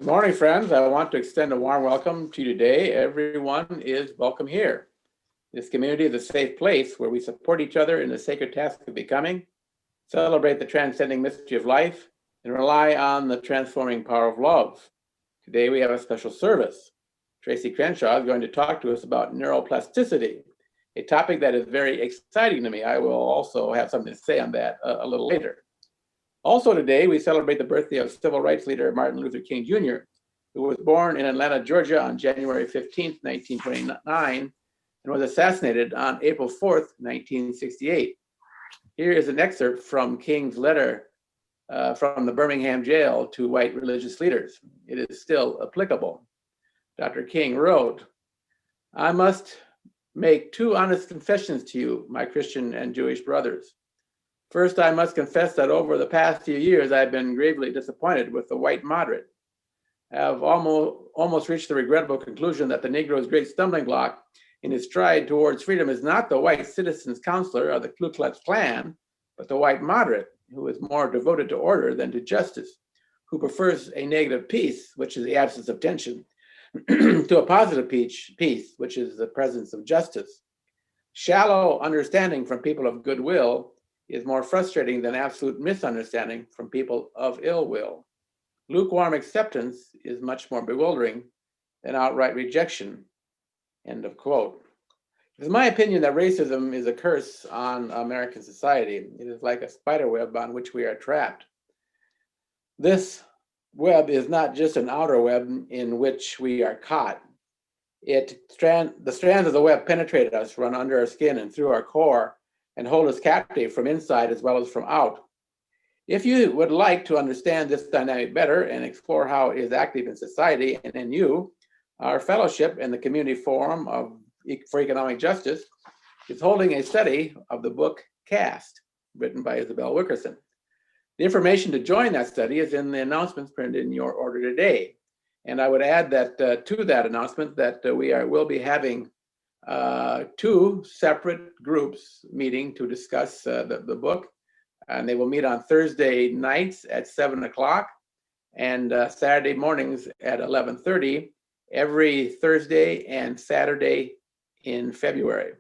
Good morning, friends. I want to extend a warm welcome to you today. Everyone is welcome here. This community is a safe place where we support each other in the sacred task of becoming, celebrate the transcending mystery of life, and rely on the transforming power of love. Today we have a special service. Tracy Crenshaw is going to talk to us about neuroplasticity, a topic that is very exciting to me. I will also have something to say on that a little later. Also today, we celebrate the birthday of civil rights leader Martin Luther King Jr., who was born in Atlanta, Georgia on January 15, 1929, and was assassinated on April 4th, 1968. Here is an excerpt from King's letter from the Birmingham jail to white religious leaders. It is still applicable. Dr. King wrote, "I must make two honest confessions to you, my Christian and Jewish brothers. First, I must confess that over the past few years, I've been gravely disappointed with the white moderate. I have almost reached the regrettable conclusion that the Negro's great stumbling block in his stride towards freedom is not the white citizens' counselor or the Ku Klux Klan, but the white moderate, who is more devoted to order than to justice, who prefers a negative peace, which is the absence of tension, to a positive peace, which is the presence of justice. Shallow understanding from people of goodwill is more frustrating than absolute misunderstanding from people of ill will. Lukewarm acceptance is much more bewildering than outright rejection." End of quote. It is my opinion that racism is a curse on American society. It is like a spider web on which we are trapped. This web is not just an outer web in which we are caught. The strands of the web penetrate us, run under our skin and through our core, and hold us captive from inside as well as from out. If you would like to understand this dynamic better and explore how it is active in society and in you, our fellowship and the Community Forum for Economic Justice is holding a study of the book Caste, written by Isabel Wilkerson. The information to join that study is in the announcements printed in your order today. And I would add that to that announcement that will be having two separate groups meeting to discuss the book, and they will meet on Thursday nights at 7 o'clock and Saturday mornings at 11:30, every Thursday and Saturday in February.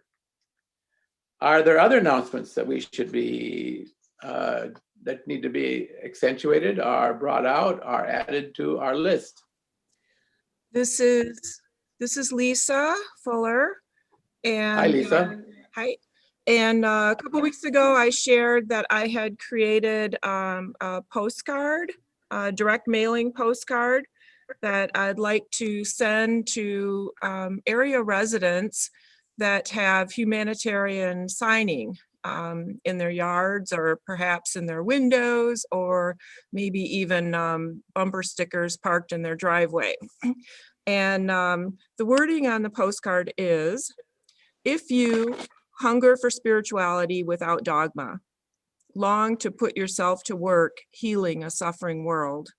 Are there other announcements that we should be that need to be accentuated, or brought out, or added to our list? This is Lisa Fuller. And hi, Lisa. Hi. And a couple of weeks ago, I shared that I had created a postcard, a direct mailing postcard that I'd like to send to area residents that have humanitarian signing in their yards, or perhaps in their windows, or maybe even bumper stickers parked in their driveway. And the wording on the postcard is, "If you hunger for spirituality without dogma, long to put yourself to work healing a suffering world,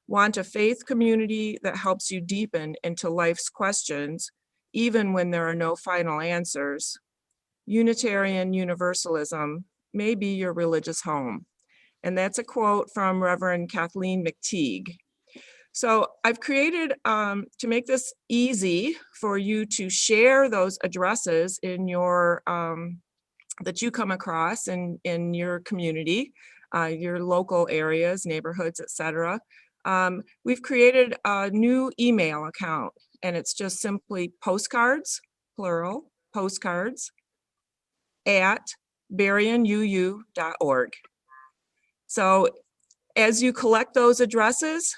want a faith community that helps you deepen into life's questions, even when there are no final answers, Unitarian Universalism may be your religious home." And that's a quote from Reverend Kathleen McTeague. So I've created, to make this easy for you to share those addresses in your, that you come across in your community, your local areas, neighborhoods, etc. We've created a new email account, and it's just simply postcards, plural, postcards, at berrienuu.org. So as you collect those addresses,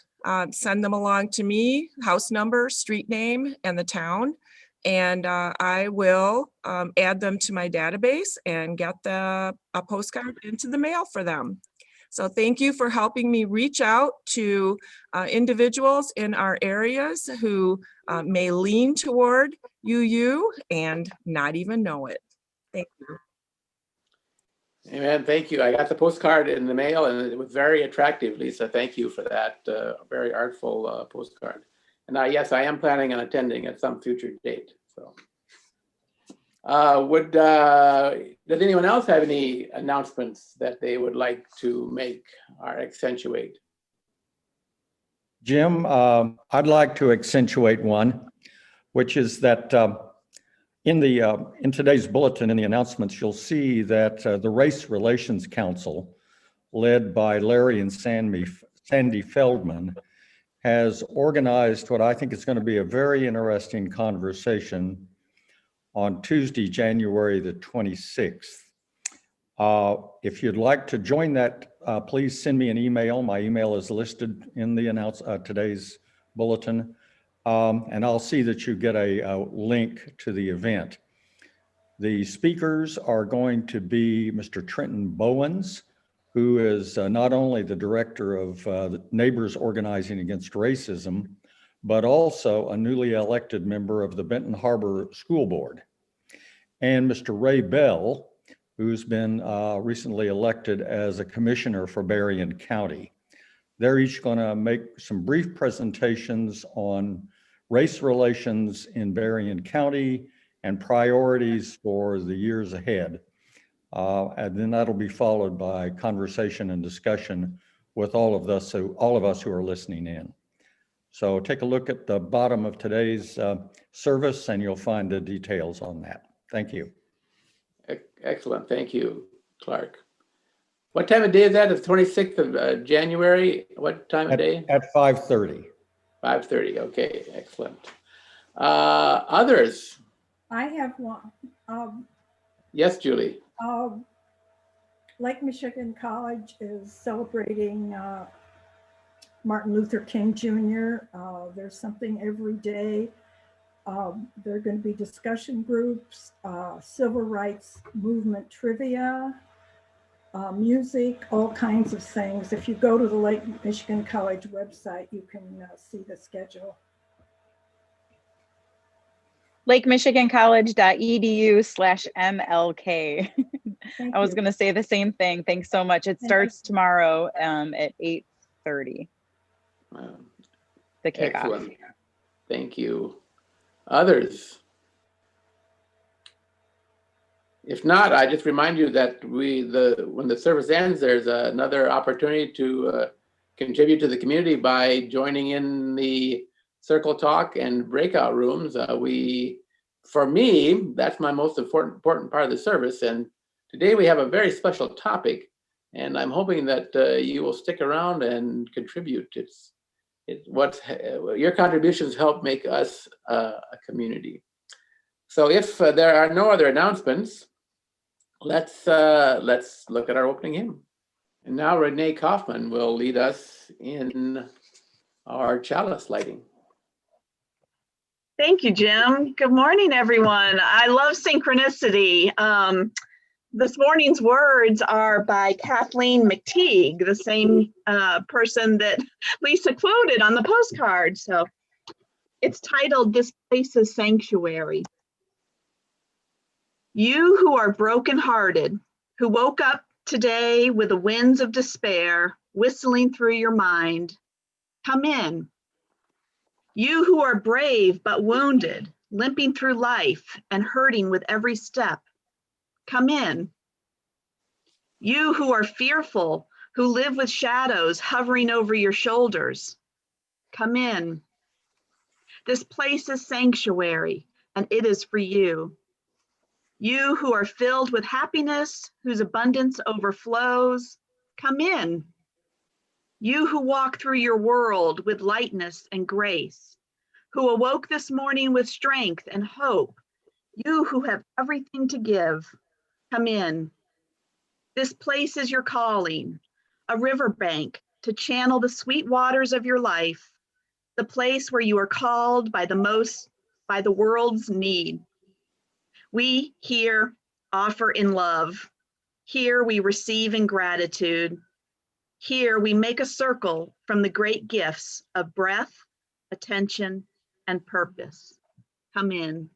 send them along to me, house number, street name, and the town, and I will add them to my database and get a postcard into the mail for them. So thank you for helping me reach out to individuals in our areas who may lean toward UU and not even know it. Thank you. Amen. Thank you. I got the postcard in the mail, and it was very attractive, Lisa. Thank you for that very artful postcard. And yes, I am planning on attending at some future date. So, does anyone else have any announcements that they would like to make or accentuate? Jim, I'd like to accentuate one, which is that in today's bulletin, in the announcements, you'll see that the Race Relations Council, led by Larry and Sandy Feldman, has organized what I think is going to be a very interesting conversation on Tuesday, January the 26th. If you'd like to join that, please send me an email. My email is listed in the today's bulletin, and I'll see that you get a link to the event. The speakers are going to be Mr. Trenton Bowens, who is not only the director of the Neighbors Organizing Against Racism, but also a newly elected member of the Benton Harbor School Board, and Mr. Ray Bell, who's been recently elected as a commissioner for Berrien County. They're each going to make some brief presentations on race relations in Berrien County and priorities for the years ahead. And then that'll be followed by conversation and discussion with all of us who are listening in. So take a look at the bottom of today's service and you'll find the details on that. Thank you. Excellent. Thank you, Clark. What time of day is that? It's 26th of January. What time of day? At 5:30. 5:30. Okay, excellent. Others? I have one. Yes, Julie. Lake Michigan College is celebrating Martin Luther King Jr. There's something every day. There are going to be discussion groups, civil rights movement trivia, music, all kinds of things. If you go to the Lake Michigan College website, you can see the schedule. lakemichigancollege.edu/MLK. I was going to say the same thing. Thanks so much. It starts tomorrow at 8:30. The kickoff. Excellent. Thank you. Others? If not, I just remind you that when the service ends, there's another opportunity to contribute to the community by joining in the circle talk and breakout rooms. For me, that's my most important part of the service. And today we have a very special topic, and I'm hoping that you will stick around and contribute. Your contributions help make us a community. So if there are no other announcements, let's look at our opening hymn. And now Renee Kauffman will lead us in our chalice lighting. Thank you, Jim. Good morning, everyone. I love synchronicity. This morning's words are by Kathleen McTeague, the same person that Lisa quoted on the postcard. So it's titled, "This Place is Sanctuary." You who are brokenhearted, who woke up today with the winds of despair whistling through your mind, come in. You who are brave but wounded, limping through life and hurting with every step, come in. You who are fearful, who live with shadows hovering over your shoulders, come in. This place is sanctuary, and it is for you. You who are filled with happiness, whose abundance overflows, come in. You who walk through your world with lightness and grace, who awoke this morning with strength and hope, you who have everything to give, come in. This place is your calling, a riverbank to channel the sweet waters of your life, the place where you are called by the world's need. We here offer in love. Here we receive in gratitude. Here we make a circle from the great gifts of breath, attention, and purpose. Come in.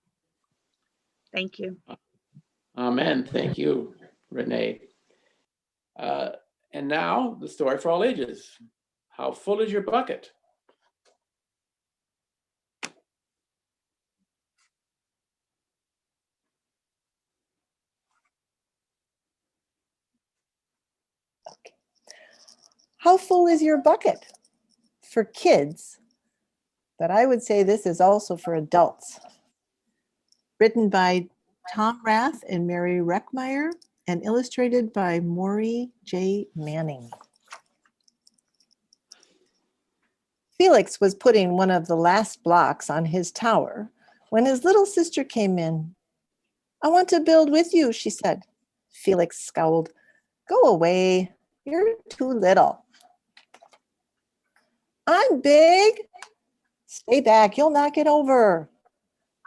Thank you. Amen. Thank you, Renee. And now the story for all ages. How full is your bucket? How full is your bucket? for kids, but I would say this is also for adults. Written by Tom Rath and Mary Reckmeyer and illustrated by Maury J. Manning. Felix was putting one of the last blocks on his tower when his little sister came in. "I want to build with you," she said. Felix scowled. "Go away. You're too little." "I'm big." "Stay back. You'll knock it over."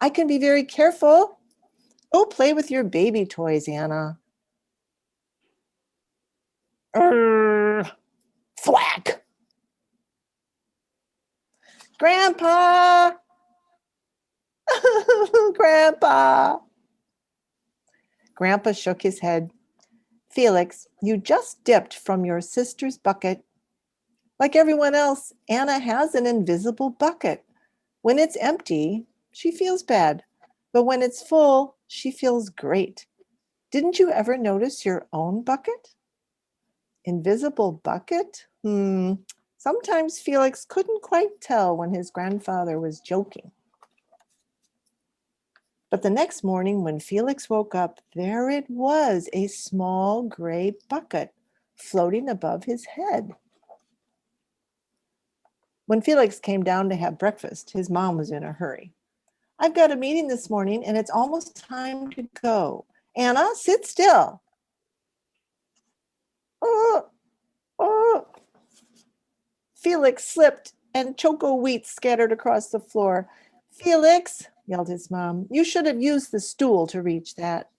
"I can be very careful." "Go play with your baby toys, Anna." Thwack. "Grandpa." "Grandpa." Grandpa shook his head. "Felix, you just dipped from your sister's bucket. Like everyone else, Anna has an invisible bucket. When it's empty, she feels bad. But when it's full, she feels great. Didn't you ever notice your own bucket?" Invisible bucket? Sometimes Felix couldn't quite tell when his grandfather was joking. But the next morning when Felix woke up, there it was, a small gray bucket floating above his head. When Felix came down to have breakfast, his mom was in a hurry. "I've got a meeting this morning and it's almost time to go. Anna, sit still." "Oh, oh." Felix slipped and choco wheat scattered across the floor. "Felix," yelled his mom, "you should have used the stool to reach that."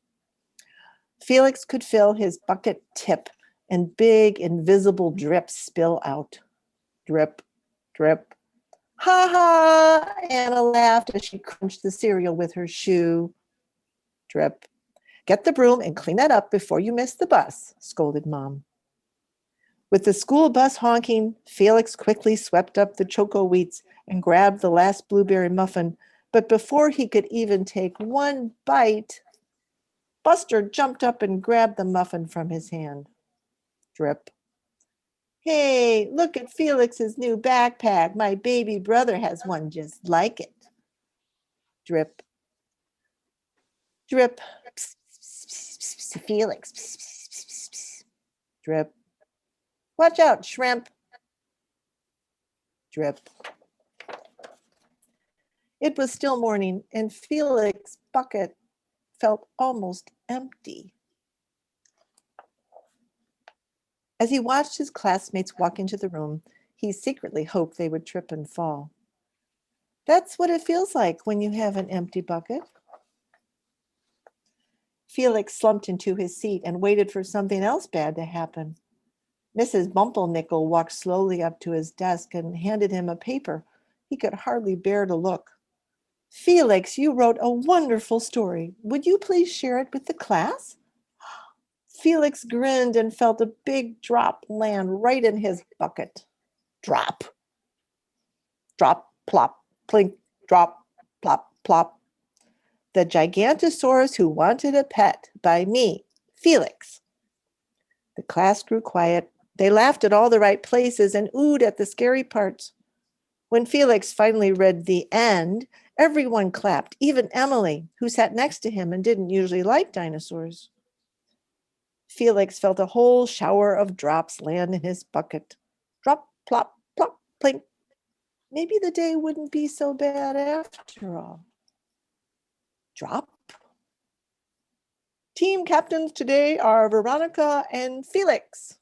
Felix could feel his bucket tip and big invisible drips spill out. Drip, drip. "Ha ha," Anna laughed as she crunched the cereal with her shoe. Drip. "Get the broom and clean that up before you miss the bus," scolded Mom. With the school bus honking, Felix quickly swept up the choco wheats and grabbed the last blueberry muffin. But before he could even take one bite, Buster jumped up and grabbed the muffin from his hand. Drip. "Hey, look at Felix's new backpack. My baby brother has one just like it." Drip. Drip. Psst, psst, psst, psst, psst, Felix. Psst, psst, psst, psst, psst. Drip. "Watch out, shrimp." Drip. It was still morning, and Felix's bucket felt almost empty. As he watched his classmates walk into the room, he secretly hoped they would trip and fall. That's what it feels like when you have an empty bucket. Felix slumped into his seat and waited for something else bad to happen. Mrs. Bumpernickel walked slowly up to his desk and handed him a paper. He could hardly bear to look. "Felix, you wrote a wonderful story. Would you please share it with the class?" Felix grinned and felt a big drop land right in his bucket. Drop. Drop, plop, plink, drop, plop, plop. "The Gigantosaurus Who Wanted a Pet" by me, Felix. The class grew quiet. They laughed at all the right places and oohed at the scary parts. When Felix finally read the end, everyone clapped, even Emily, who sat next to him and didn't usually like dinosaurs. Felix felt a whole shower of drops land in his bucket. Drop, plop, plop, plink. Maybe the day wouldn't be so bad after all. Drop. Team captains today are Veronica and Felix.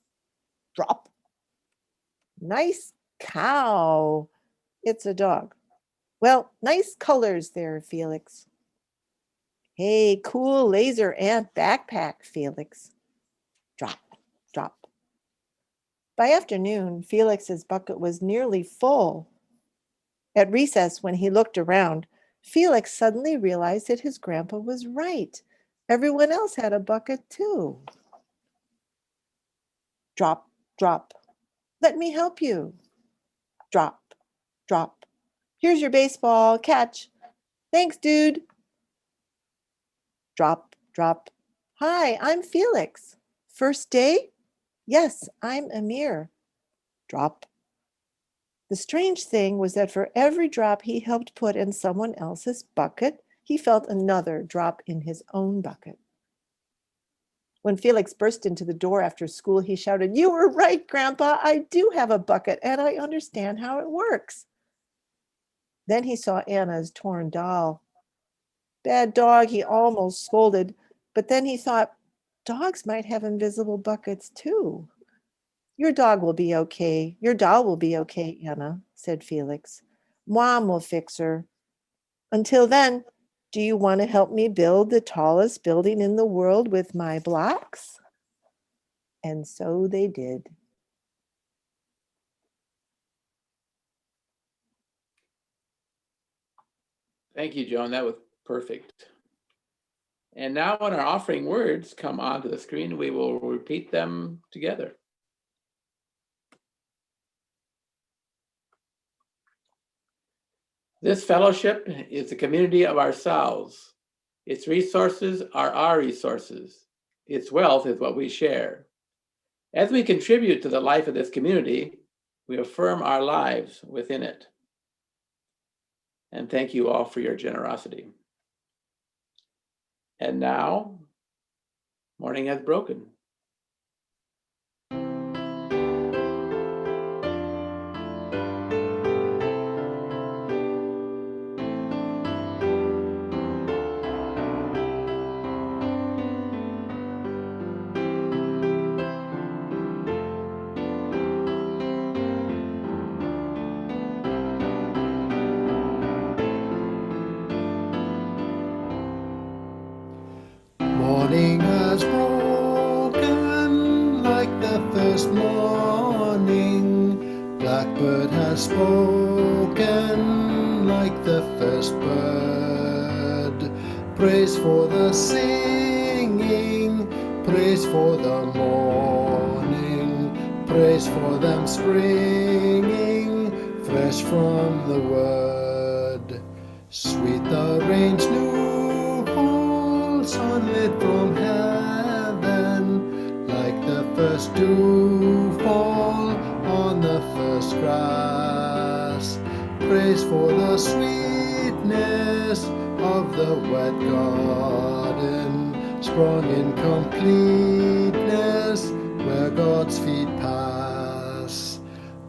Drop. Nice cow. It's a dog. Well, nice colors there, Felix. Hey, cool laser ant backpack, Felix. Drop, drop. By afternoon, Felix's bucket was nearly full. At recess, when he looked around, Felix suddenly realized that his grandpa was right. Everyone else had a bucket too. Drop, drop. Let me help you. Drop, drop. Here's your baseball. Catch. Thanks, dude. Drop, drop. Hi, I'm Felix. First day? Yes, I'm Amir. Drop. The strange thing was that for every drop he helped put in someone else's bucket, he felt another drop in his own bucket. When Felix burst into the door after school, he shouted, "You were right, Grandpa. I do have a bucket, and I understand how it works." Then he saw Anna's torn doll. "Bad dog," he almost scolded, but then he thought, dogs might have invisible buckets too. "Your dog will be okay. Your doll will be okay, Anna," said Felix. "Mom will fix her. Until then, do you want to help me build the tallest building in the world with my blocks?" And so they did. Thank you, Joan. That was perfect. And now when our offering words come onto the screen, we will repeat them together. This fellowship is a community of ourselves. Its resources are our resources. Its wealth is what we share. As we contribute to the life of this community, we affirm our lives within it. And thank you all for your generosity. And now, morning has broken. Morning has broken like the first morning. Blackbird has spoken like the first bird. Praise for the singing, praise for the morning, praise for them springing fresh from the word. Sweet the rain's new fall, sunlit from heaven, like the first dew fall on the first grass. Praise for the sweetness of the wet garden, sprung in completeness where God's feet pass.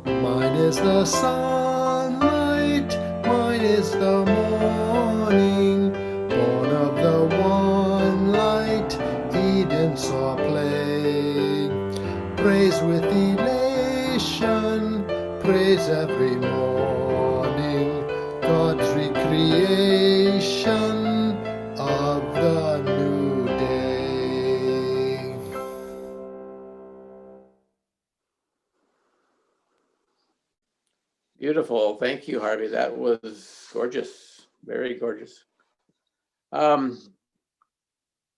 Mine is the sunlight, mine is the morning, born of the one light Eden saw play. Praise with elation, praise every morning, God's recreation of the new day. Beautiful. Thank you, Harvey. That was gorgeous. Very gorgeous.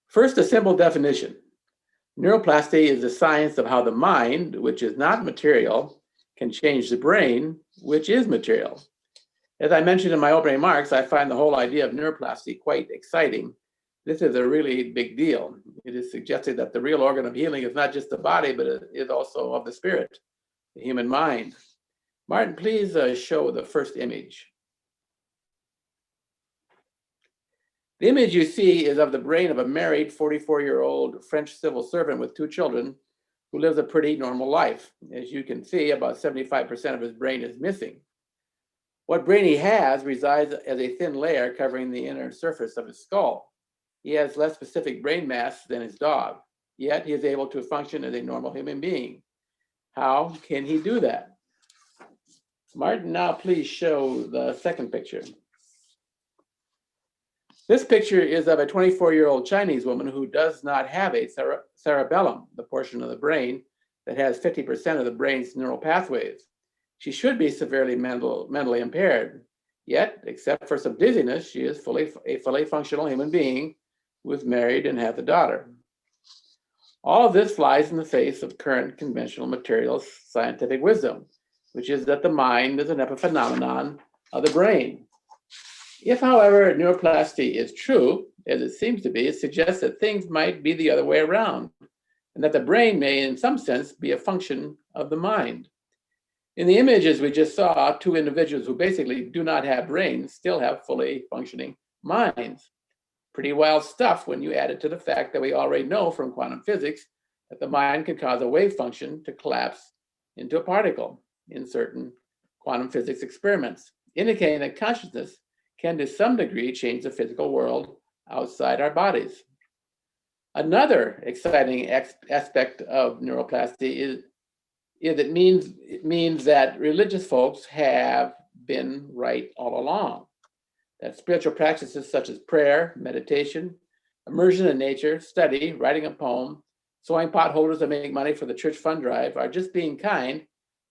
First, a simple definition. Neuroplasticity is the science of how the mind, which is not material, can change the brain, which is material. As I mentioned in my opening remarks, I find the whole idea of neuroplasticity quite exciting. This is a really big deal. It is suggested that the real organ of healing is not just the body, but it is also of the spirit, the human mind. Martin, please show the first image. The image you see is of the brain of a married 44-year-old French civil servant with 2 children who lives a pretty normal life. As you can see, about 75% of his brain is missing. What brain he has resides as a thin layer covering the inner surface of his skull. He has less specific brain mass than his dog, yet he is able to function as a normal human being. How can he do that? Martin, now please show the second picture. This picture is of a 24-year-old Chinese woman who does not have a cerebellum, the portion of the brain that has 50% of the brain's neural pathways. She should be severely mentally impaired. Yet, except for some dizziness, she is a fully functional human being who is married and has a daughter. All of this flies in the face of current conventional materialist scientific wisdom, which is that the mind is an epiphenomenon of the brain. If, however, neuroplasticity is true, as it seems to be, it suggests that things might be the other way around, and that the brain may, in some sense, be a function of the mind. In the images we just saw, two individuals who basically do not have brains still have fully functioning minds. Pretty wild stuff when you add it to the fact that we already know from quantum physics that the mind can cause a wave function to collapse into a particle in certain quantum physics experiments, indicating that consciousness can to some degree change the physical world outside our bodies. Another exciting aspect of neuroplasticity is it means that religious folks have been right all along. That spiritual practices such as prayer, meditation, immersion in nature, study, writing a poem, sewing potholders that make money for the church fund drive, are just being kind,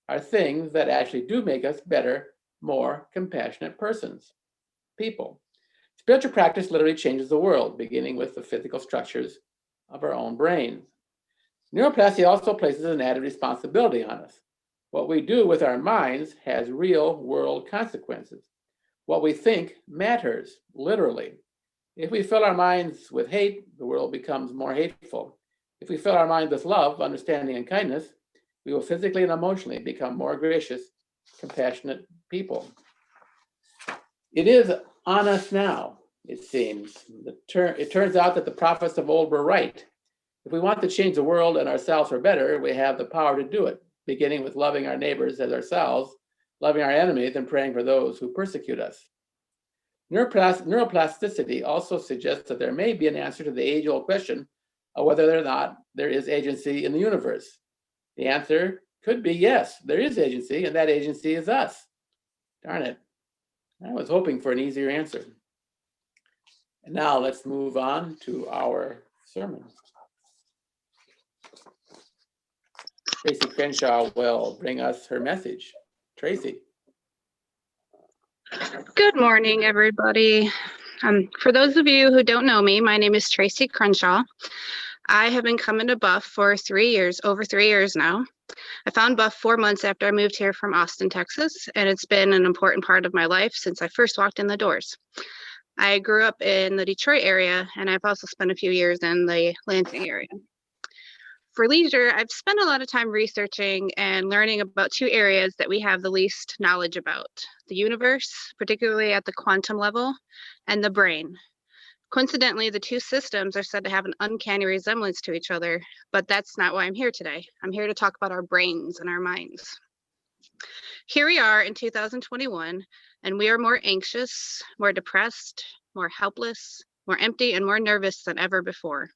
are things that actually do make us better, more compassionate people. Spiritual practice literally changes the world, beginning with the physical structures of our own brains. Neuroplasticity also places an added responsibility on us. What we do with our minds has real world consequences. What we think matters, literally. If we fill our minds with hate, the world becomes more hateful. If we fill our minds with love, understanding, and kindness, we will physically and emotionally become more gracious, compassionate people. It is on us now, it seems. It turns out that the prophets of old were right. If we want to change the world and ourselves for better, we have the power to do it, beginning with loving our neighbors as ourselves, loving our enemies, and praying for those who persecute us. Neuroplasticity also suggests that there may be an answer to the age-old question of whether or not there is agency in the universe. The answer could be yes, there is agency, and that agency is us. Darn it. I was hoping for an easier answer. And now let's move on to our sermon. Tracy Crenshaw will bring us her message. Tracy. Good morning, everybody. For those of you who don't know me, my name is Tracy Crenshaw. I have been coming to BUUF for 3 years, over 3 years now. I found BUUF 4 months after I moved here from Austin, Texas, and it's been an important part of my life since I first walked in the doors. I grew up in the Detroit area, and I've also spent a few years in the Lansing area. For leisure, I've spent a lot of time researching and learning about two areas that we have the least knowledge about: the universe, particularly at the quantum level, and the brain. Coincidentally, the two systems are said to have an uncanny resemblance to each other, but that's not why I'm here today. I'm here to talk about our brains and our minds. Here we are in 2021, and we are more anxious, more depressed, more helpless, more empty, and more nervous than ever before.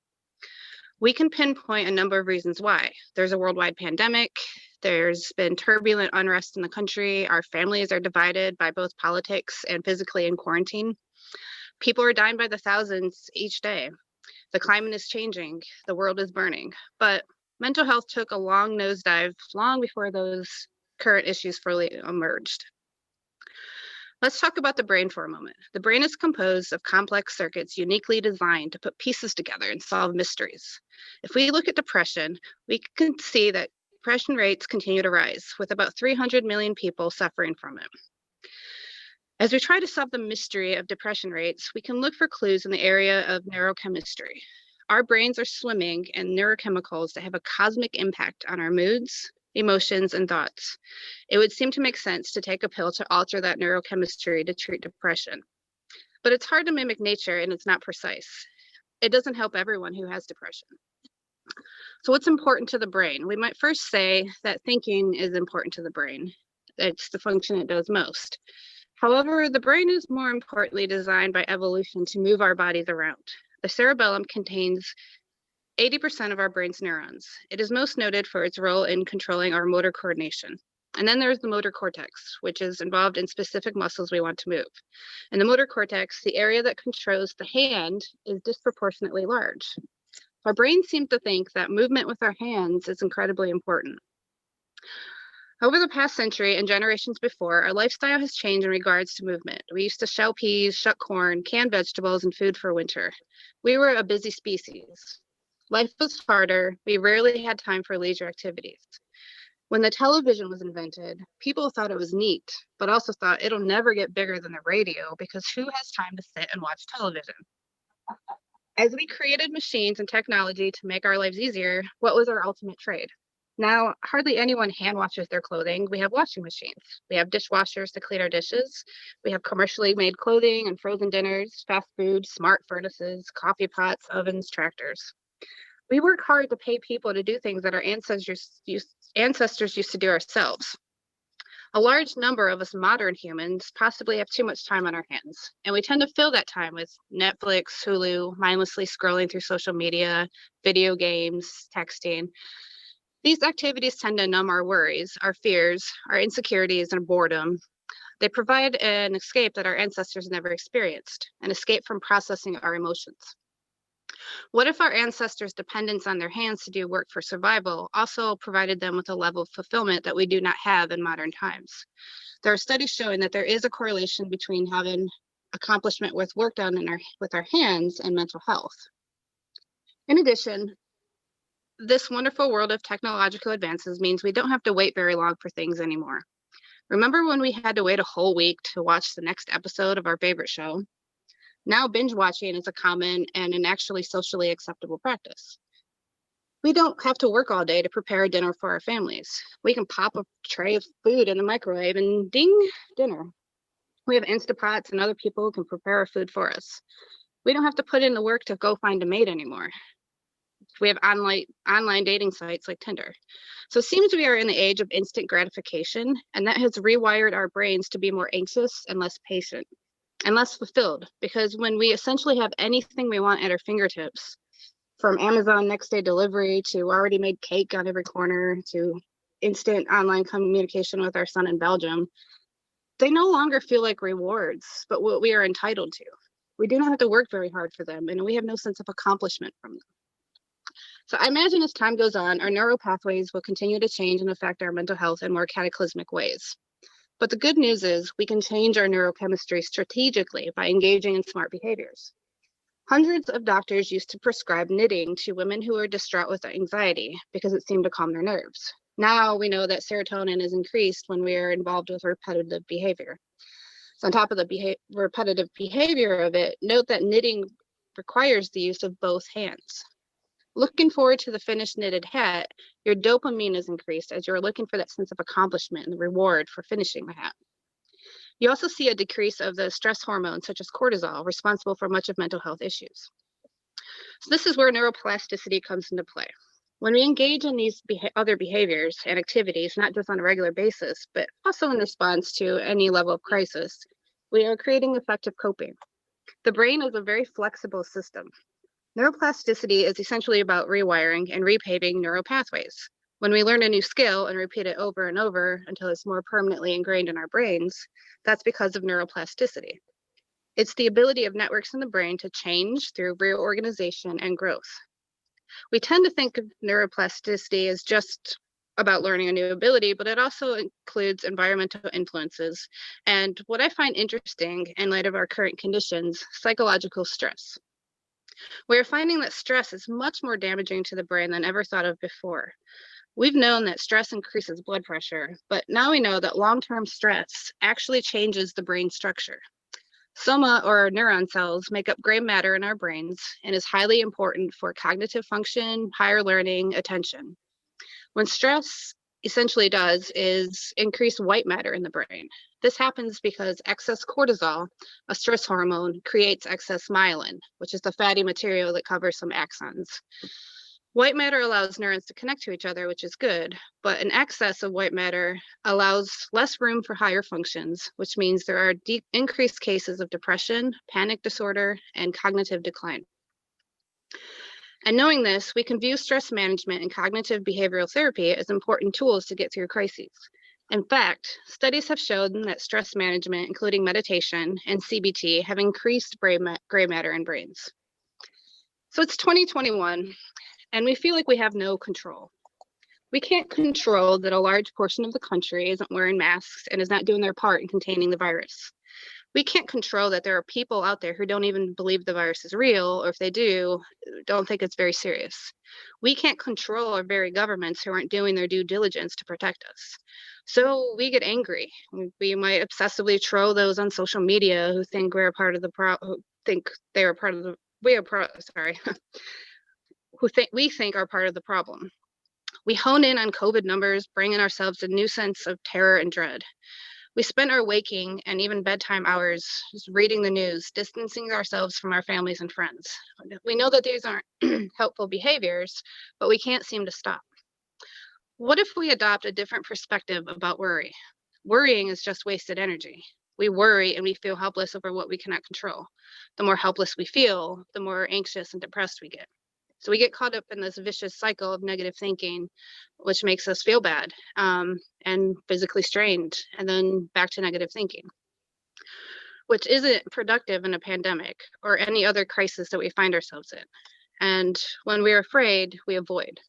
We can pinpoint a number of reasons why. There's a worldwide pandemic. There's been turbulent unrest in the country. Our families are divided by both politics and physically in quarantine. People are dying by the thousands each day. The climate is changing. The world is burning. But mental health took a long nosedive long before those current issues fully emerged. Let's talk about the brain for a moment. The brain is composed of complex circuits uniquely designed to put pieces together and solve mysteries. If we look at depression, we can see that depression rates continue to rise, with about 300 million people suffering from it. As we try to solve the mystery of depression rates, we can look for clues in the area of neurochemistry. Our brains are swimming in neurochemicals that have a cosmic impact on our moods, emotions, and thoughts. It would seem to make sense to take a pill to alter that neurochemistry to treat depression. But it's hard to mimic nature, and it's not precise. It doesn't help everyone who has depression. So what's important to the brain? We might first say that thinking is important to the brain. It's the function it does most. However, the brain is more importantly designed by evolution to move our bodies around. The cerebellum contains 80% of our brain's neurons. It is most noted for its role in controlling our motor coordination. And then there's the motor cortex, which is involved in specific muscles we want to move. In the motor cortex, the area that controls the hand is disproportionately large. Our brains seem to think that movement with our hands is incredibly important. Over the past century and generations before, our lifestyle has changed in regards to movement. We used to shell peas, shuck corn, can vegetables, and food for winter. We were a busy species. Life was harder. We rarely had time for leisure activities. When the television was invented, people thought it was neat, but also thought it'll never get bigger than the radio because who has time to sit and watch television? As we created machines and technology to make our lives easier, what was our ultimate trade? Now, hardly anyone hand washes their clothing. We have washing machines. We have dishwashers to clean our dishes. We have commercially made clothing and frozen dinners, fast food, smart furnaces, coffee pots, ovens, tractors. We work hard to pay people to do things that our ancestors used to do ourselves. A large number of us modern humans possibly have too much time on our hands, and we tend to fill that time with Netflix, Hulu, mindlessly scrolling through social media, video games, texting. These activities tend to numb our worries, our fears, our insecurities, and boredom. They provide an escape that our ancestors never experienced, an escape from processing our emotions. What if our ancestors' dependence on their hands to do work for survival also provided them with a level of fulfillment that we do not have in modern times? There are studies showing that there is a correlation between having accomplishment with work done with our hands and mental health. In addition, this wonderful world of technological advances means we don't have to wait very long for things anymore. Remember when we had to wait a whole week to watch the next episode of our favorite show? Now binge watching is a common and an actually socially acceptable practice. We don't have to work all day to prepare a dinner for our families. We can pop a tray of food in the microwave and ding, dinner. We have Instapots and other people who can prepare our food for us. We don't have to put in the work to go find a mate anymore. We have online dating sites like Tinder. So it seems we are in the age of instant gratification, and that has rewired our brains to be more anxious and less patient and less fulfilled, because when we essentially have anything we want at our fingertips, from Amazon next day delivery to already made cake on every corner to instant online communication with our son in Belgium, they no longer feel like rewards, but what we are entitled to. We do not have to work very hard for them, and we have no sense of accomplishment from them. So I imagine as time goes on, our neural pathways will continue to change and affect our mental health in more cataclysmic ways. But the good news is we can change our neurochemistry strategically by engaging in smart behaviors. Hundreds of doctors used to prescribe knitting to women who are distraught with anxiety because it seemed to calm their nerves. Now we know that serotonin is increased when we are involved with repetitive behavior. So on top of the repetitive behavior of it, note that knitting requires the use of both hands. Looking forward to the finished knitted hat, your dopamine is increased as you're looking for that sense of accomplishment and the reward for finishing the hat. You also see a decrease of the stress hormones such as cortisol, responsible for much of mental health issues. So this is where neuroplasticity comes into play. When we engage in these other behaviors and activities, not just on a regular basis, but also in response to any level of crisis, we are creating effective coping. The brain is a very flexible system. Neuroplasticity is essentially about rewiring and repaving neural pathways. When we learn a new skill and repeat it over and over until it's more permanently ingrained in our brains, that's because of neuroplasticity. It's the ability of networks in the brain to change through reorganization and growth. We tend to think of neuroplasticity as just about learning a new ability, but it also includes environmental influences. And what I find interesting in light of our current conditions, psychological stress. We're finding that stress is much more damaging to the brain than ever thought of before. We've known that stress increases blood pressure, but now we know that long-term stress actually changes the brain structure. Soma, or neuron cells, make up gray matter in our brains and is highly important for cognitive function, higher learning, attention. When stress essentially does is increase white matter in the brain. This happens because excess cortisol, a stress hormone, creates excess myelin, which is the fatty material that covers some axons. White matter allows neurons to connect to each other, which is good, but an excess of white matter allows less room for higher functions, which means there are increased cases of depression, panic disorder, and cognitive decline. And knowing this, we can view stress management and cognitive behavioral therapy as important tools to get through crises. In fact, studies have shown that stress management, including meditation and CBT, have increased gray matter in brains. So it's 2021, and we feel like we have no control. We can't control that a large portion of the country isn't wearing masks and is not doing their part in containing the virus. We can't control that there are people out there who don't even believe the virus is real, or if they do, don't think it's very serious. We can't control our very governments who aren't doing their due diligence to protect us. So we get angry. We might obsessively troll those on social media who think we're a part of the we think are part of the problem. We hone in on COVID numbers, bringing ourselves a new sense of terror and dread. We spent our waking and even bedtime hours just reading the news, distancing ourselves from our families and friends. We know that these aren't helpful behaviors, but we can't seem to stop. What if we adopt a different perspective about worry? Worrying is just wasted energy. We worry and we feel helpless over what we cannot control. The more helpless we feel, the more anxious and depressed we get. So we get caught up in this vicious cycle of negative thinking, which makes us feel bad and physically strained, and then back to negative thinking, which isn't productive in a pandemic or any other crisis that we find ourselves in. And when we're afraid, we avoid.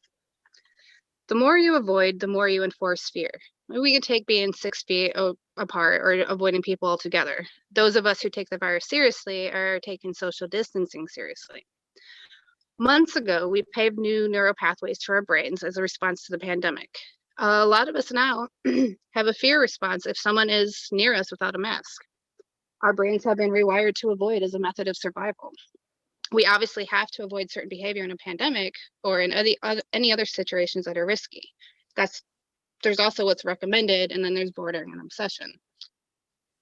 The more you avoid, the more you enforce fear. We can take being 6 feet apart or avoiding people altogether. Those of us who take the virus seriously are taking social distancing seriously. Months ago, we paved new neural pathways to our brains as a response to the pandemic. A lot of us now have a fear response if someone is near us without a mask. Our brains have been rewired to avoid as a method of survival. We obviously have to avoid certain behavior in a pandemic or in any other situations that are risky. There's also what's recommended, and then there's bordering and obsession.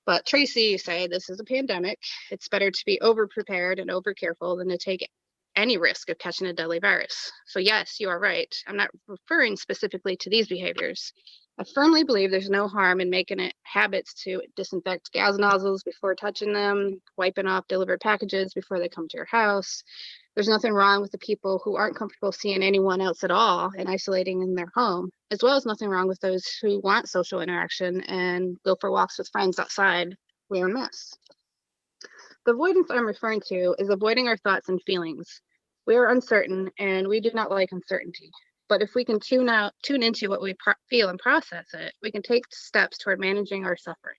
But Tracy, you say this is a pandemic. It's better to be over-prepared and over-careful than to take any risk of catching a deadly virus. So yes, you are right. I'm not referring specifically to these behaviors. I firmly believe there's no harm in making it habits to disinfect gas nozzles before touching them, wiping off delivered packages before they come to your house. There's nothing wrong with the people who aren't comfortable seeing anyone else at all and isolating in their home, as well as nothing wrong with those who want social interaction and go for walks with friends outside wearing masks. The avoidance I'm referring to is avoiding our thoughts and feelings. We are uncertain and we do not like uncertainty. But if we can tune into what we feel and process it, we can take steps toward managing our suffering.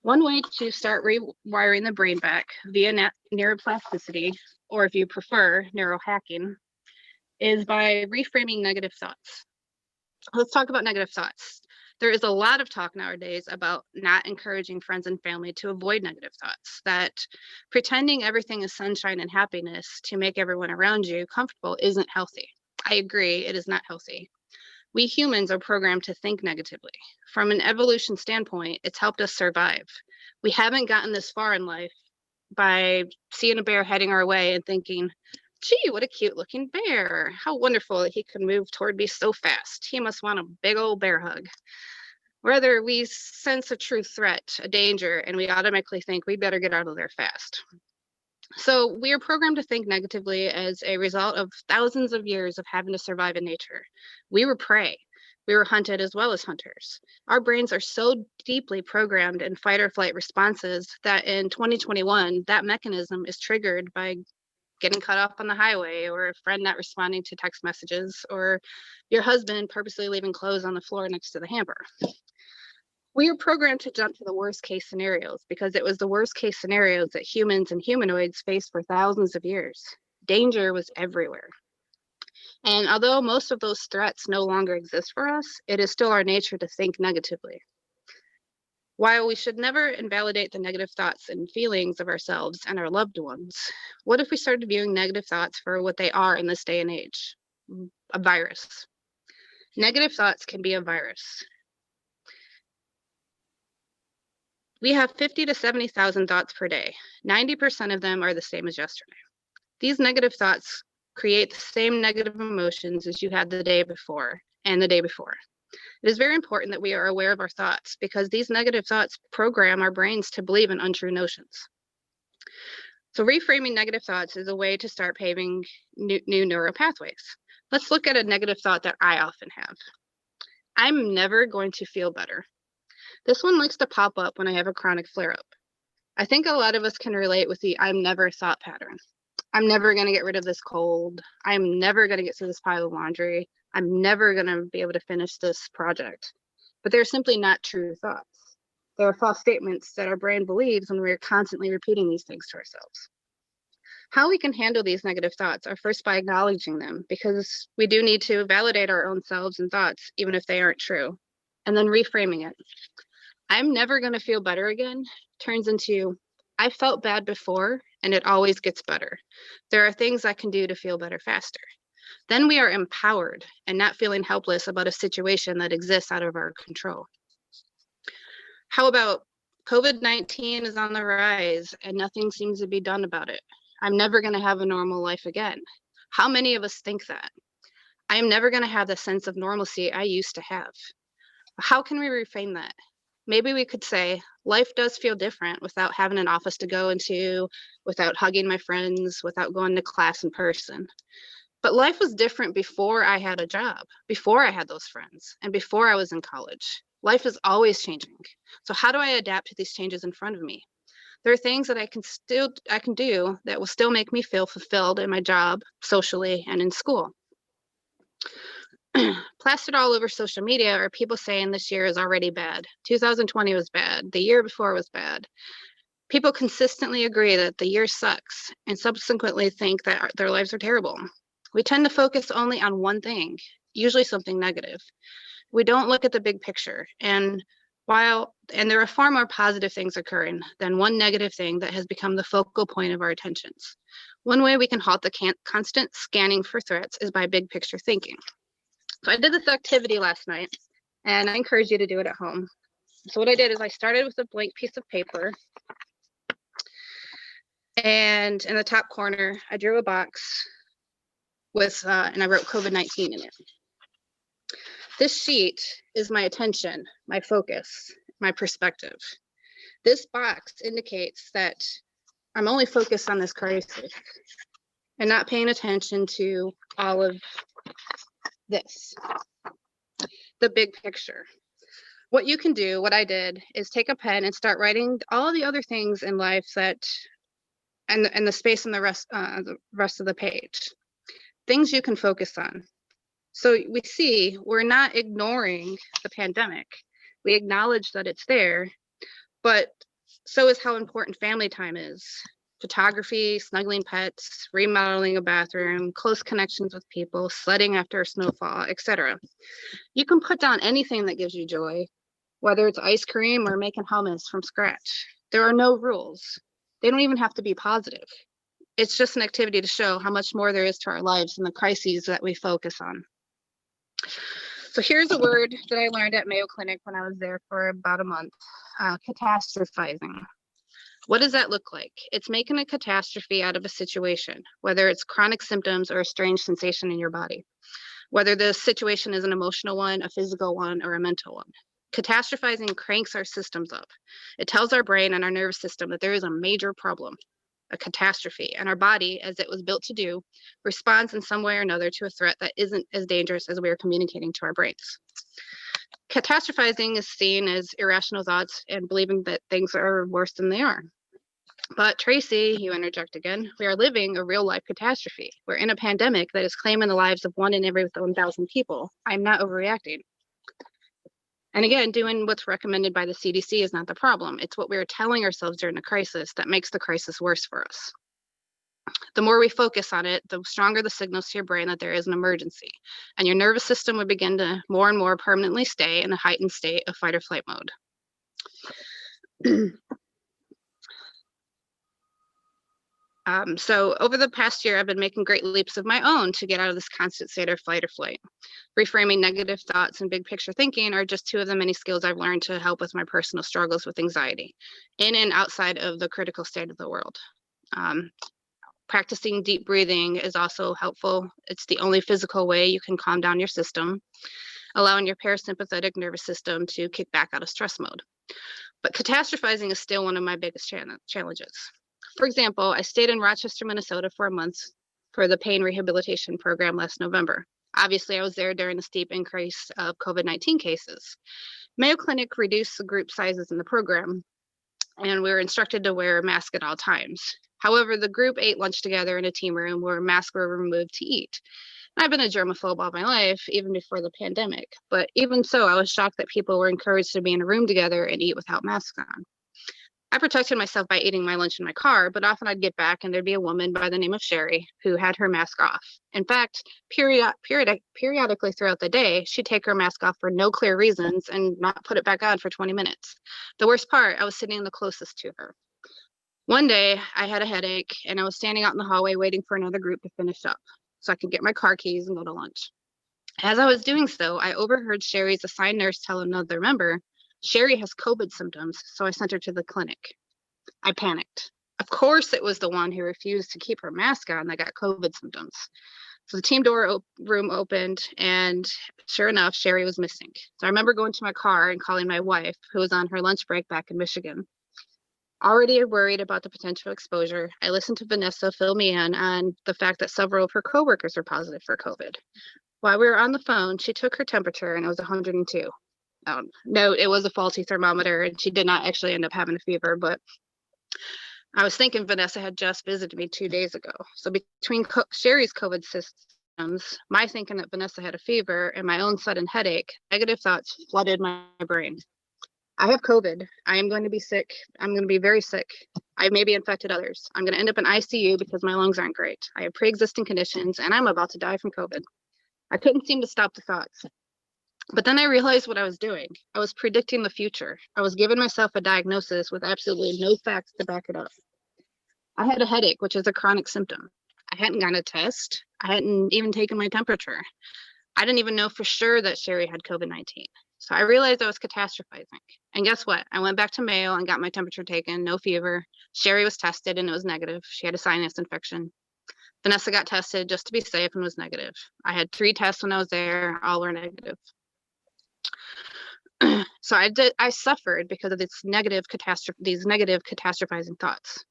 One way to start rewiring the brain back via neuroplasticity, or if you prefer, neurohacking, is by reframing negative thoughts. Let's talk about negative thoughts. There is a lot of talk nowadays about not encouraging friends and family to avoid negative thoughts, that pretending everything is sunshine and happiness to make everyone around you comfortable isn't healthy. I agree, it is not healthy. We humans are programmed to think negatively. From an evolution standpoint, it's helped us survive. We haven't gotten this far in life by seeing a bear heading our way and thinking, gee, what a cute looking bear. How wonderful that he could move toward me so fast. He must want a big old bear hug. Rather, we sense a true threat, a danger, and we automatically think we better get out of there fast. So we are programmed to think negatively as a result of thousands of years of having to survive in nature. We were prey. We were hunted as well as hunters. Our brains are so deeply programmed in fight or flight responses that in 2021, that mechanism is triggered by getting cut off on the highway, or a friend not responding to text messages, or your husband purposely leaving clothes on the floor next to the hamper. We are programmed to jump to the worst case scenarios because it was the worst case scenarios that humans and humanoids faced for thousands of years. Danger was everywhere. And although most of those threats no longer exist for us, it is still our nature to think negatively. While we should never invalidate the negative thoughts and feelings of ourselves and our loved ones, what if we started viewing negative thoughts for what they are in this day and age? A virus. Negative thoughts can be a virus. We have 50 to 70,000 thoughts per day. 90% of them are the same as yesterday. These negative thoughts create the same negative emotions as you had the day before and the day before. It is very important that we are aware of our thoughts because these negative thoughts program our brains to believe in untrue notions. So reframing negative thoughts is a way to start paving new neural pathways. Let's look at a negative thought that I often have. I'm never going to feel better. This one likes to pop up when I have a chronic flare-up. I think a lot of us can relate with the I'm never thought pattern. I'm never going to get rid of this cold. I'm never going to get through this pile of laundry. I'm never going to be able to finish this project. But they're simply not true thoughts. They are false statements that our brain believes when we're constantly repeating these things to ourselves. How we can handle these negative thoughts are first by acknowledging them, because we do need to validate our own selves and thoughts, even if they aren't true, and then reframing it. I'm never going to feel better again turns into, I felt bad before and it always gets better. There are things I can do to feel better faster. Then we are empowered and not feeling helpless about a situation that exists out of our control. How about COVID-19 is on the rise and nothing seems to be done about it? I'm never going to have a normal life again. How many of us think that? I am never going to have the sense of normalcy I used to have. How can we reframe that? Maybe we could say, life does feel different without having an office to go into, without hugging my friends, without going to class in person. But life was different before I had a job, before I had those friends, and before I was in college. Life is always changing. So how do I adapt to these changes in front of me? There are things that I can do that will still make me feel fulfilled in my job, socially, and in school. Plastered all over social media are people saying this year is already bad. 2020 was bad. The year before was bad. People consistently agree that the year sucks and subsequently think that their lives are terrible. We tend to focus only on one thing, usually something negative. We don't look at the big picture. And there are far more positive things occurring than one negative thing that has become the focal point of our attentions. One way we can halt the constant scanning for threats is by big picture thinking. So I did this activity last night, and I encourage you to do it at home. So what I did is I started with a blank piece of paper, and in the top corner, I drew a box with, and I wrote COVID-19 in it. This sheet is my attention, my focus, my perspective. This box indicates that I'm only focused on this crisis and not paying attention to all of this, the big picture. What you can do, what I did, is take a pen and start writing all the other things in life that, and the space in the rest of the page, things you can focus on. So we see we're not ignoring the pandemic. We acknowledge that it's there, but so is how important family time is. Photography, snuggling pets, remodeling a bathroom, close connections with people, sledding after a snowfall, etc. You can put down anything that gives you joy, whether it's ice cream or making hummus from scratch. There are no rules. They don't even have to be positive. It's just an activity to show how much more there is to our lives than the crises that we focus on. So here's a word that I learned at Mayo Clinic when I was there for about a month, catastrophizing. What does that look like? It's making a catastrophe out of a situation, whether it's chronic symptoms or a strange sensation in your body, whether the situation is an emotional one, a physical one, or a mental one. Catastrophizing cranks our systems up. It tells our brain and our nervous system that there is a major problem, a catastrophe, and our body, as it was built to do, responds in some way or another to a threat that isn't as dangerous as we are communicating to our brains. Catastrophizing is seen as irrational thoughts and believing that things are worse than they are. But Tracy, you interject again, we are living a real life catastrophe. We're in a pandemic that is claiming the lives of 1 in every 1,000 people. I'm not overreacting. And again, doing what's recommended by the CDC is not the problem. It's what we're telling ourselves during a crisis that makes the crisis worse for us. The more we focus on it, the stronger the signals to your brain that there is an emergency. And your nervous system would begin to more and more permanently stay in a heightened state of fight or flight mode. So over the past year, I've been making great leaps of my own to get out of this constant state of fight or flight. Reframing negative thoughts and big picture thinking are just two of the many skills I've learned to help with my personal struggles with anxiety, in and outside of the critical state of the world. Practicing deep breathing is also helpful. It's the only physical way you can calm down your system, allowing your parasympathetic nervous system to kick back out of stress mode. But catastrophizing is still one of my biggest challenges. For example, I stayed in Rochester, Minnesota for a month for the pain rehabilitation program last November. Obviously, I was there during the steep increase of COVID-19 cases. Mayo Clinic reduced the group sizes in the program, and we were instructed to wear a mask at all times. However, the group ate lunch together in a team room where masks were removed to eat. I've been a germaphobe all my life, even before the pandemic, but even so, I was shocked that people were encouraged to be in a room together and eat without masks on. I protected myself by eating my lunch in my car, but often I'd get back and there'd be a woman by the name of Sherry who had her mask off. In fact, periodically throughout the day, she'd take her mask off for no clear reasons and not put it back on for 20 minutes. The worst part, I was sitting the closest to her. One day, I had a headache and I was standing out in the hallway waiting for another group to finish up. so I could get my car keys and go to lunch. As I was doing so, I overheard Sherry's assigned nurse tell another member, Sherry has COVID symptoms, so I sent her to the clinic. I panicked. Of course, it was the one who refused to keep her mask on that got COVID symptoms. So the team room opened, and sure enough, Sherry was missing. So I remember going to my car and calling my wife, who was on her lunch break back in Michigan. Already worried about the potential exposure, I listened to Vanessa fill me in on the fact that several of her coworkers were positive for COVID. While we were on the phone, she took her temperature and it was 102. No, it was a faulty thermometer and she did not actually end up having a fever, but I was thinking Vanessa had just visited me 2 days ago. So between Sherry's COVID symptoms, my thinking that Vanessa had a fever, and my own sudden headache, negative thoughts flooded my brain. I have COVID. I am going to be sick. I'm going to be very sick. I maybe infected others. I'm going to end up in ICU because my lungs aren't great. I have pre-existing conditions and I'm about to die from COVID. I couldn't seem to stop the thoughts. But then I realized what I was doing. I was predicting the future. I was giving myself a diagnosis with absolutely no facts to back it up. I had a headache, which is a chronic symptom. I hadn't gotten a test. I hadn't even taken my temperature. I didn't even know for sure that Sherry had COVID-19. So I realized I was catastrophizing. And guess what? I went back to Mayo and got my temperature taken, no fever. Sherry was tested and it was negative. She had a sinus infection. Vanessa got tested just to be safe and was negative. I had 3 tests when I was there, all were negative. So I suffered because of these negative catastrophizing thoughts.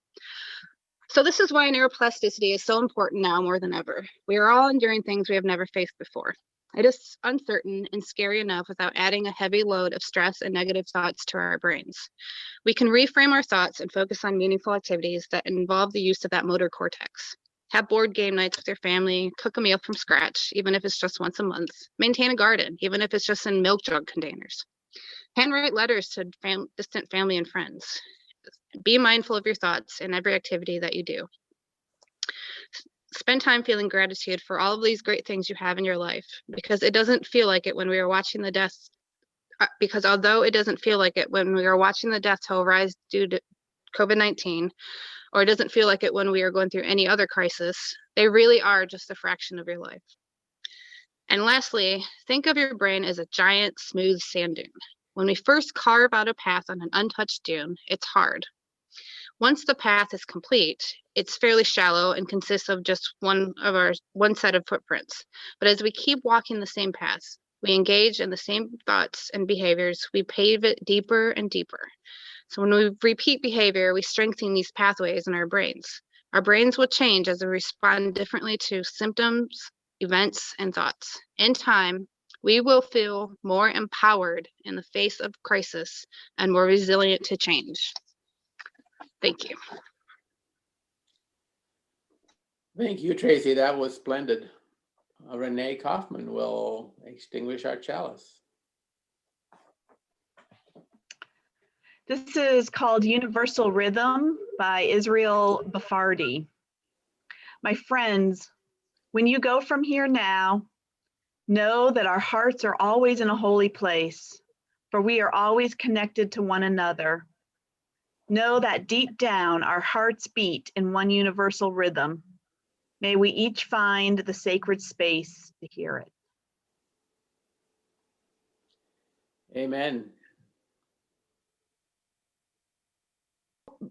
So this is why neuroplasticity is so important now more than ever. We are all enduring things we have never faced before. It is uncertain and scary enough without adding a heavy load of stress and negative thoughts to our brains. We can reframe our thoughts and focus on meaningful activities that involve the use of that motor cortex. Have board game nights with your family, cook a meal from scratch, even if it's just once a month. Maintain a garden, even if it's just in milk jug containers. Handwrite letters to distant family and friends. Be mindful of your thoughts in every activity that you do. Spend time feeling gratitude for all of these great things you have in your life, because it doesn't feel like it when we are watching the deaths. Because although it doesn't feel like it when we are watching the death toll rise due to COVID-19, or it doesn't feel like it when we are going through any other crisis, they really are just a fraction of your life. And lastly, think of your brain as a giant, smooth sand dune. When we first carve out a path on an untouched dune, it's hard. Once the path is complete, it's fairly shallow and consists of just one set of footprints. But as we keep walking the same path, we engage in the same thoughts and behaviors, we pave it deeper and deeper. So when we repeat behavior, we strengthen these pathways in our brains. Our brains will change as we respond differently to symptoms, events, and thoughts. In time, we will feel more empowered in the face of crisis and more resilient to change. Thank you. Thank you, Tracy. That was splendid. Renee Kauffman will extinguish our chalice. This is called Universal Rhythm by Israel Bafardi. My friends, when you go from here now, know that our hearts are always in a holy place, for we are always connected to one another. Know that deep down our hearts beat in one universal rhythm. May we each find the sacred space to hear it. Amen.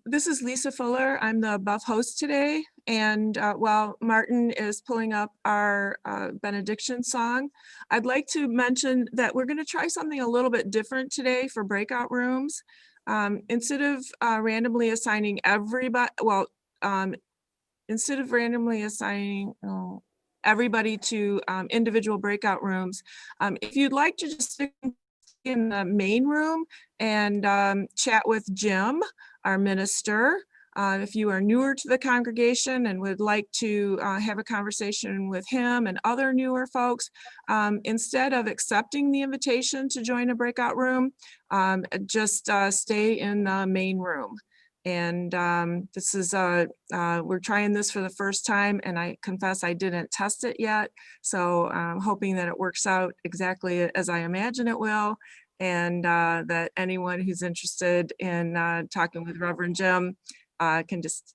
This is Lisa Fuller. I'm the BUUF host today. And while Martin is pulling up our benediction song, I'd like to mention that we're going to try something a little bit different today for breakout rooms. Instead of randomly assigning everybody, instead of randomly assigning everybody to individual breakout rooms, if you'd like to just stick in the main room and chat with Jim, our minister. If you are newer to the congregation and would like to have a conversation with him and other newer folks, instead of accepting the invitation to join a breakout room, just stay in the main room. And this is, we're trying this for the first time, and I confess I didn't test it yet. So I'm hoping that it works out exactly as I imagine it will. And that anyone who's interested in talking with Reverend Jim can just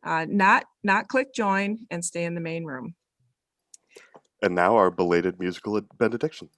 not click join and stay in the main room. And now our belated musical benediction.